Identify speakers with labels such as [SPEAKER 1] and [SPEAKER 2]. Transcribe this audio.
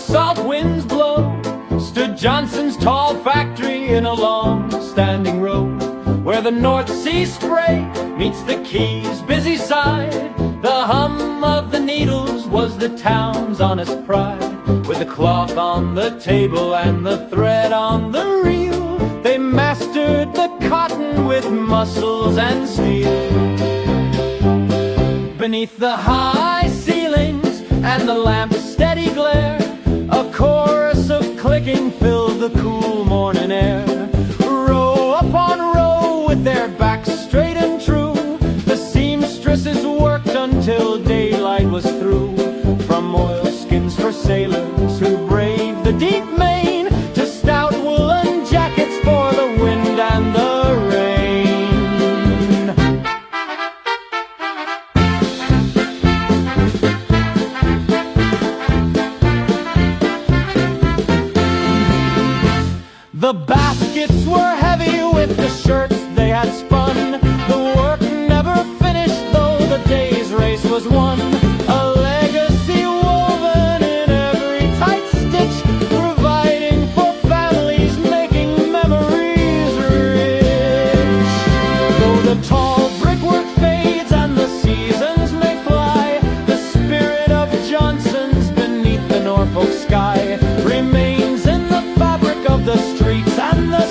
[SPEAKER 1] salt winds blow, stood Johnson's tall factory in a long-standing row, where the North Sea spray meets the quay's busy side. The hum of the needles was the town's honest pride. With the cloth on the table and the thread on the reel, they mastered the cotton with muscles and steel. Beneath the high ceilings and the lamp's steady glare, a chorus of clicking filled the cool morning air. Row upon row with their backs straight and true, the seamstresses worked until daylight was through. From oilskins for sailors who braved the deep main, to stout woolen jackets for the wind and the rain. The baskets were heavy with the shirts they had spun. The work never finished, though the day's race was won. A legacy woven in every tight stitch, providing for families, making memories rich. Though the tall brickwork fades and the seasons may fly, the spirit of Johnson's beneath the Norfolk sky remains in the fabric of the streets and the